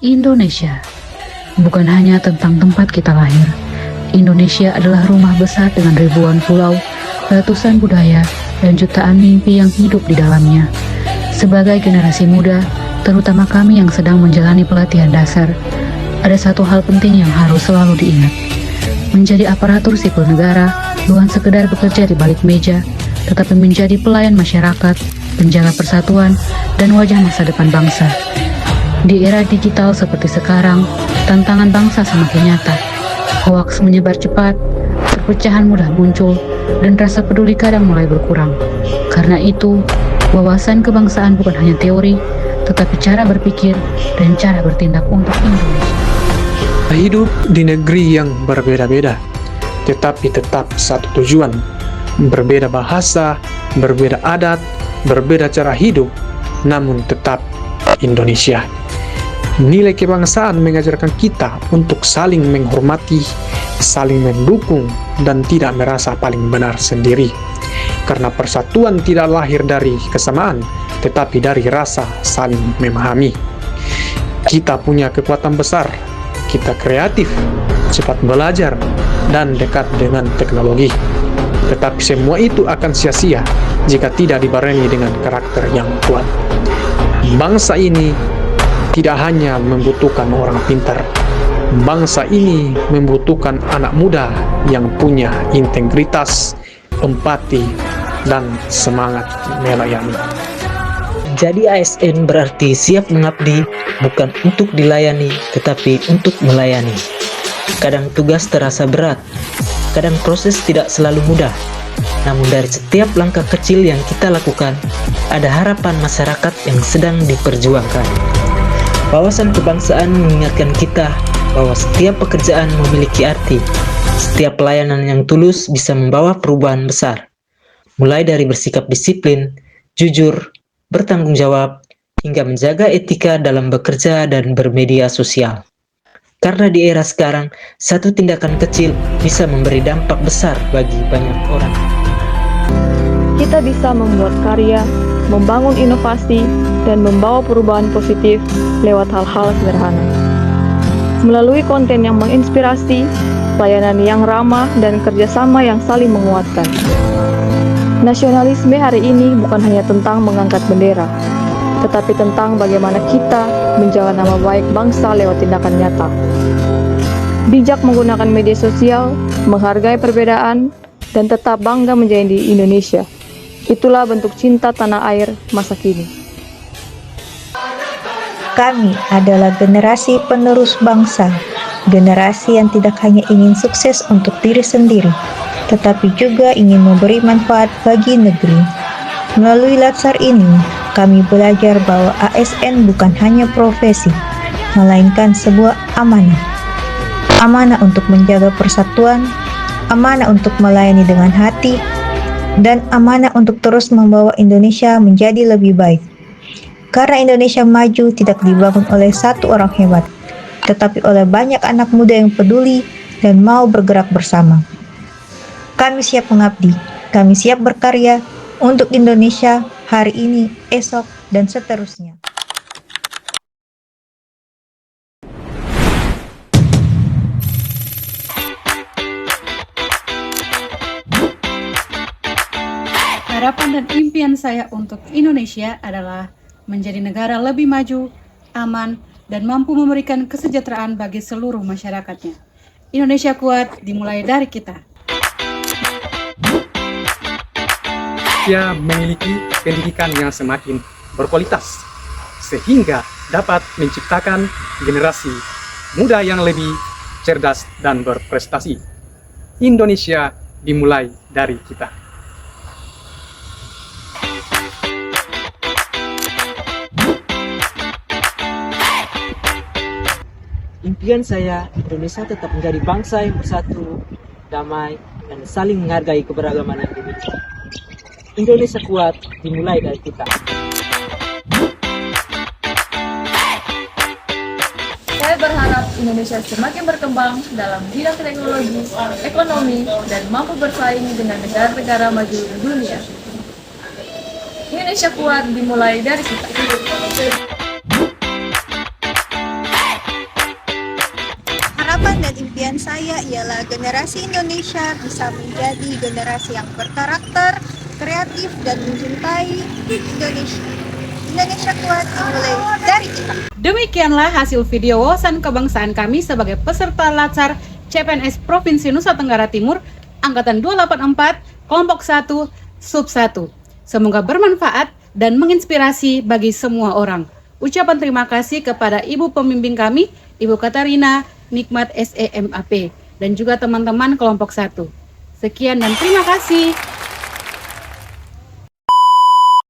Indonesia bukan hanya tentang tempat kita lahir. Indonesia adalah rumah besar dengan ribuan pulau, ratusan budaya, dan jutaan mimpi yang hidup di dalamnya. Sebagai generasi muda, terutama kami yang sedang menjalani pelatihan dasar, ada satu hal penting yang harus selalu diingat. Menjadi aparatur sipil negara bukan sekedar bekerja di balik meja, tetapi menjadi pelayan masyarakat, penjaga persatuan, dan wajah masa depan bangsa. Di era digital seperti sekarang, tantangan bangsa semakin nyata. Hoaks menyebar cepat, perpecahan mudah muncul, dan rasa peduli kadang mulai berkurang. Karena itu, wawasan kebangsaan bukan hanya teori, tetapi cara berpikir dan cara bertindak untuk Indonesia. Hidup di negeri yang berbeda-beda, tetapi tetap satu tujuan. Berbeda bahasa, berbeda adat, berbeda cara hidup, namun tetap Indonesia. Nilai kebangsaan mengajarkan kita untuk saling menghormati, saling mendukung, dan tidak merasa paling benar sendiri. Karena persatuan tidak lahir dari kesamaan, tetapi dari rasa saling memahami. Kita punya kekuatan besar, kita kreatif, cepat belajar, dan dekat dengan teknologi. Tetapi semua itu akan sia-sia jika tidak dibarengi dengan karakter yang kuat. Bangsa ini tidak hanya membutuhkan orang pintar. Bangsa ini membutuhkan anak muda yang punya integritas, empati, dan semangat melayani. Jadi ASN berarti siap mengabdi, bukan untuk dilayani, tetapi untuk melayani. Kadang tugas terasa berat, kadang proses tidak selalu mudah. Namun dari setiap langkah kecil yang kita lakukan, ada harapan masyarakat yang sedang diperjuangkan. Wawasan kebangsaan mengingatkan kita bahwa setiap pekerjaan memiliki arti. Setiap pelayanan yang tulus bisa membawa perubahan besar. Mulai dari bersikap disiplin, jujur, bertanggung jawab, hingga menjaga etika dalam bekerja dan bermedia sosial. Karena di era sekarang, satu tindakan kecil bisa memberi dampak besar bagi banyak orang. Kita bisa membuat karya, membangun inovasi, dan membawa perubahan positif lewat hal-hal sederhana. Melalui konten yang menginspirasi, pelayanan yang ramah, dan kerjasama yang saling menguatkan. Nasionalisme hari ini bukan hanya tentang mengangkat bendera, tetapi tentang bagaimana kita menjaga nama baik bangsa lewat tindakan nyata. Bijak menggunakan media sosial, menghargai perbedaan, dan tetap bangga menjadi Indonesia. Itulah bentuk cinta tanah air masa kini. Kami adalah generasi penerus bangsa, generasi yang tidak hanya ingin sukses untuk diri sendiri, tetapi juga ingin memberi manfaat bagi negeri. Melalui latsar ini, kami belajar bahwa ASN bukan hanya profesi, melainkan sebuah amanah. Amanah untuk menjaga persatuan, amanah untuk melayani dengan hati, dan amanah untuk terus membawa Indonesia menjadi lebih baik. Karena Indonesia maju tidak dibangun oleh satu orang hebat, tetapi oleh banyak anak muda yang peduli dan mau bergerak bersama. Kami siap mengabdi, kami siap berkarya untuk Indonesia hari ini, esok, dan seterusnya. Harapan dan impian saya untuk Indonesia adalah menjadi negara lebih maju, aman, dan mampu memberikan kesejahteraan bagi seluruh masyarakatnya. Indonesia kuat dimulai dari kita. Dia memiliki pendidikan yang semakin berkualitas, sehingga dapat menciptakan generasi muda yang lebih cerdas dan berprestasi. Indonesia dimulai dari kita. Impian saya, Indonesia tetap menjadi bangsa yang bersatu, damai, dan saling menghargai keberagaman yang dimiliki. Indonesia kuat dimulai dari kita. Saya berharap Indonesia semakin berkembang dalam bidang teknologi, ekonomi, dan mampu bersaing dengan negara-negara maju di dunia. Indonesia kuat dimulai dari kita. impian saya ialah generasi Indonesia bisa menjadi generasi yang berkarakter, kreatif, dan mencintai Indonesia. Indonesia kuat dimulai dari kita. Demikianlah hasil video wawasan kebangsaan kami sebagai peserta Latsar CPNS Provinsi Nusa Tenggara Timur Angkatan 284 Kelompok 1 Sub 1. Semoga bermanfaat dan menginspirasi bagi semua orang. Ucapan terima kasih kepada Ibu Pembimbing kami, Ibu Katarina Nikmat SEMAP, dan juga teman-teman kelompok 1. Sekian dan terima kasih.